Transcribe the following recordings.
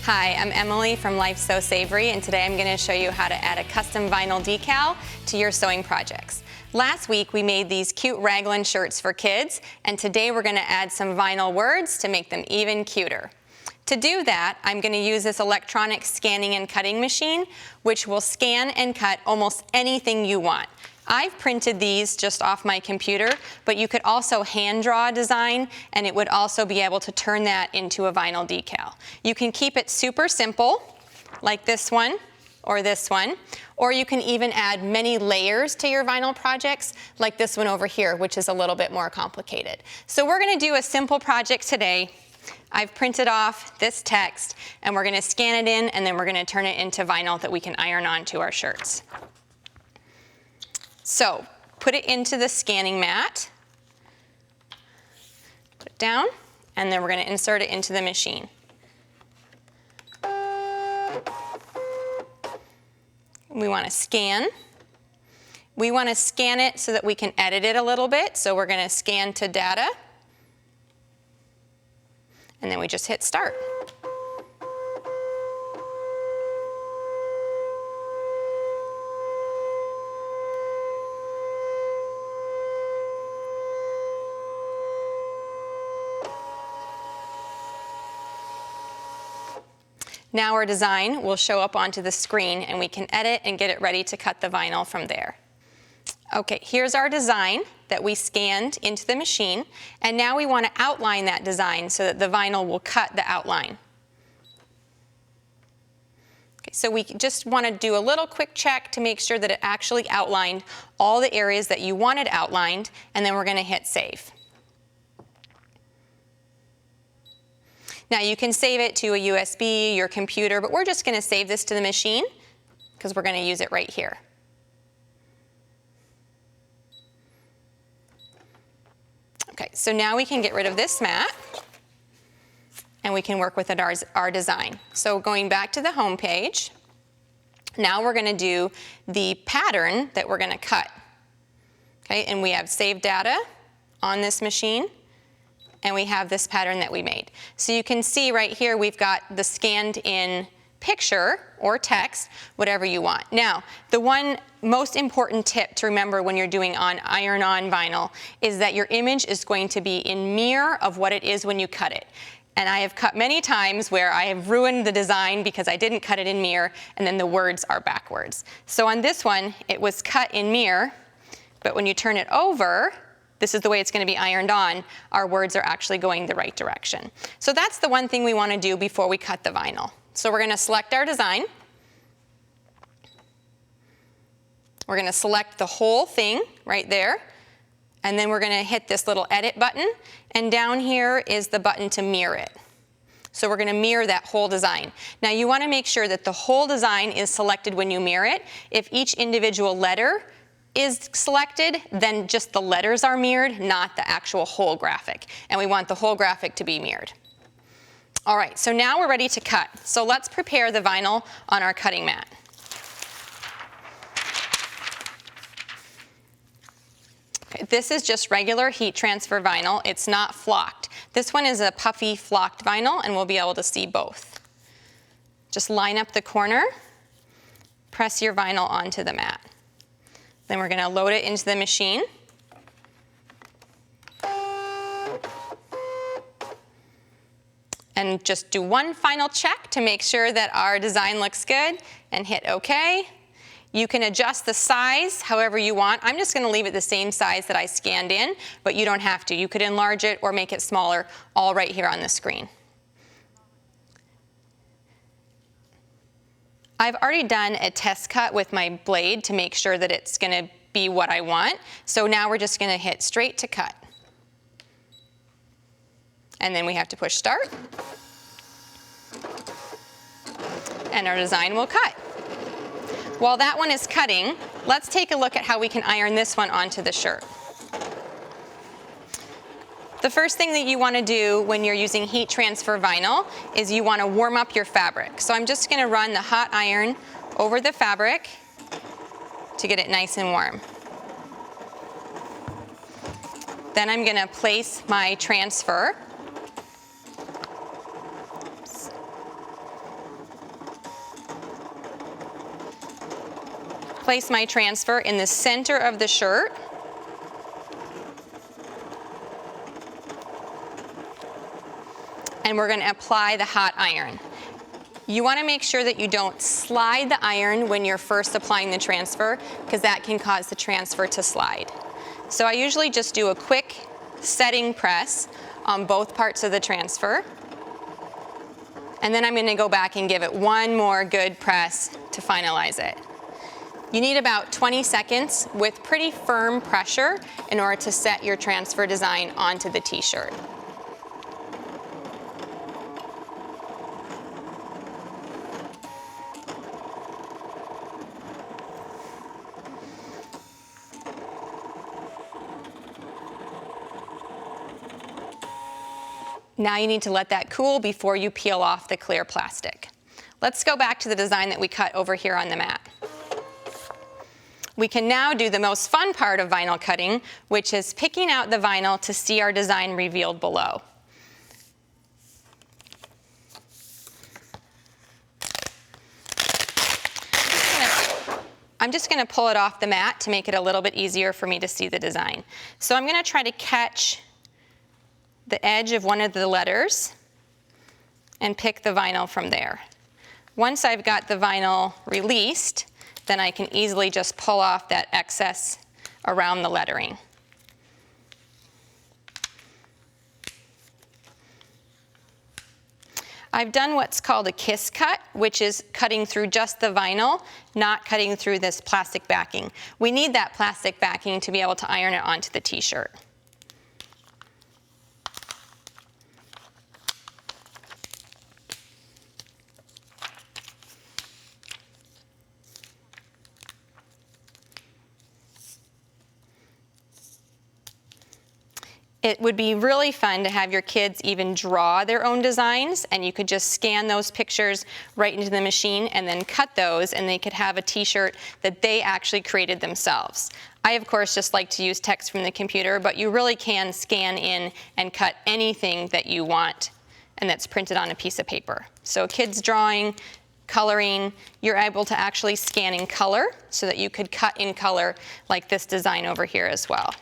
Hi, I'm Emily from Life So Savory, and today I'm going to show you how to add a custom vinyl decal to your sewing projects. Last week we made these cute raglan shirts for kids, and today we're going to add some vinyl words to make them even cuter. To do that, I'm going to use this electronic scanning and cutting machine, which will scan and cut almost anything you want. I've printed these just off my computer, but you could also hand draw a design, and it would also be able to turn that into a vinyl decal. You can keep it super simple, like this one, or you can even add many layers to your vinyl projects, like this one over here, which is a little bit more complicated. So we're going to do a simple project today. I've printed off this text, and we're going to scan it in, and then we're going to turn it into vinyl that we can iron on to our shirts. So put it into the scanning mat, put it down, and then we're going to insert it into the machine. We want to scan. We want to scan it so that we can edit it a little bit, so we're going to scan to data, and then we just hit start. Now our design will show up onto the screen, and we can edit and get it ready to cut the vinyl from there. Okay, here's our design that we scanned into the machine, and now we want to outline that design so that the vinyl will cut the outline. Okay, so we just want to do a little quick check to make sure that it actually outlined all the areas that you wanted outlined, and then we're going to hit save. Now you can save it to a USB, your computer, but we're just going to save this to the machine because we're going to use it right here. Okay, so now we can get rid of this mat, and we can work with our design. So going back to the home page, now we're going to do the pattern that we're going to cut. Okay, and we have saved data on this machine, and we have this pattern that we made. So you can see right here we've got the scanned in picture or text, whatever you want. Now, the one most important tip to remember when you're doing on iron-on vinyl is that your image is going to be in mirror of what it is when you cut it. And I have cut many times where I have ruined the design because I didn't cut it in mirror, and then the words are backwards. So on this one, it was cut in mirror, but when you turn it over, this is the way it's going to be ironed on, our words are actually going the right direction. So that's the one thing we want to do before we cut the vinyl. So we're going to select our design. We're going to select the whole thing right there, and then we're going to hit this little edit button, and down here is the button to mirror it. So we're going to mirror that whole design. Now you want to make sure that the whole design is selected when you mirror it. If each individual letter is selected, then just the letters are mirrored, not the actual whole graphic. And we want the whole graphic to be mirrored. All right, so now we're ready to cut. So let's prepare the vinyl on our cutting mat. Okay, this is just regular heat transfer vinyl. It's not flocked. This one is a puffy flocked vinyl, and we'll be able to see both. Just line up the corner, press your vinyl onto the mat. Then we're going to load it into the machine. And just do one final check to make sure that our design looks good, and hit OK. You can adjust the size however you want. I'm just going to leave it the same size that I scanned in, but you don't have to. You could enlarge it or make it smaller, all right here on the screen. I've already done a test cut with my blade to make sure that it's going to be what I want. So now we're just going to hit straight to cut. And then we have to push start. And our design will cut. While that one is cutting, let's take a look at how we can iron this one onto the shirt. The first thing that you want to do when you're using heat transfer vinyl is you want to warm up your fabric. So I'm just going to run the hot iron over the fabric to get it nice and warm. Then I'm going to place my transfer. place my transfer in the center of the shirt. And we're going to apply the hot iron. You want to make sure that you don't slide the iron when you're first applying the transfer, because that can cause the transfer to slide. So I usually just do a quick setting press on both parts of the transfer. And then I'm going to go back and give it one more good press to finalize it. You need about 20 seconds with pretty firm pressure in order to set your transfer design onto the t-shirt. Now you need to let that cool before you peel off the clear plastic. Let's go back to the design that we cut over here on the mat. We can now do the most fun part of vinyl cutting, which is picking out the vinyl to see our design revealed below. I'm just going to pull it off the mat to make it a little bit easier for me to see the design. So I'm going to try to catch the edge of one of the letters and pick the vinyl from there. Once I've got the vinyl released, then I can easily just pull off that excess around the lettering. I've done what's called a kiss cut, which is cutting through just the vinyl, not cutting through this plastic backing. We need that plastic backing to be able to iron it onto the t-shirt. It would be really fun to have your kids even draw their own designs, and you could just scan those pictures right into the machine and then cut those, and they could have a t-shirt that they actually created themselves. I, of course, just like to use text from the computer, but you really can scan in and cut anything that you want and that's printed on a piece of paper. So kids drawing, coloring, you're able to actually scan in color so that you could cut in color like this design over here as well.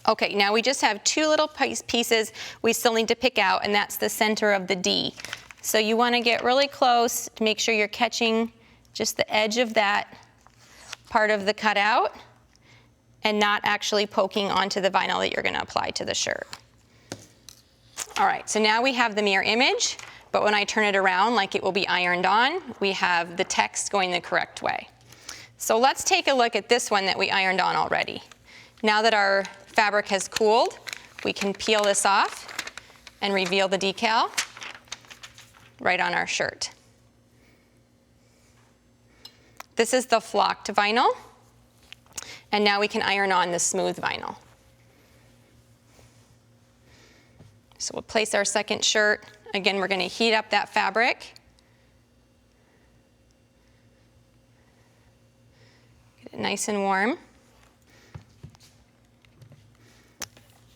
Okay, now we just have two little pieces we still need to pick out, and that's the center of the D. So you want to get really close to make sure you're catching just the edge of that part of the cutout and not actually poking onto the vinyl that you're going to apply to the shirt. All right, so now we have the mirror image, but when I turn it around like it will be ironed on, we have the text going the correct way. So let's take a look at this one that we ironed on already. Now that our fabric has cooled, we can peel this off and reveal the decal right on our shirt. This is the flocked vinyl, and now we can iron on the smooth vinyl. So we'll place our second shirt. Again, we're going to heat up that fabric. Get it nice and warm.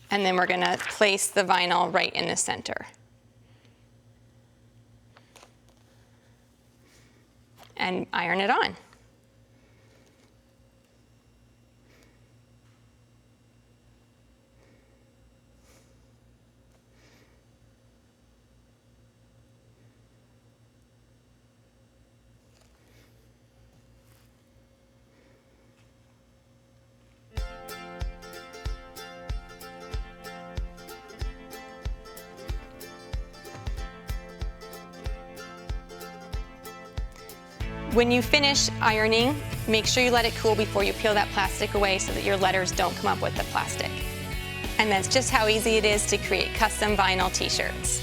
And then we're going to place the vinyl right in the center. And iron it on. When you finish ironing, make sure you let it cool before you peel that plastic away so that your letters don't come up with the plastic. And that's just how easy it is to create custom vinyl t-shirts.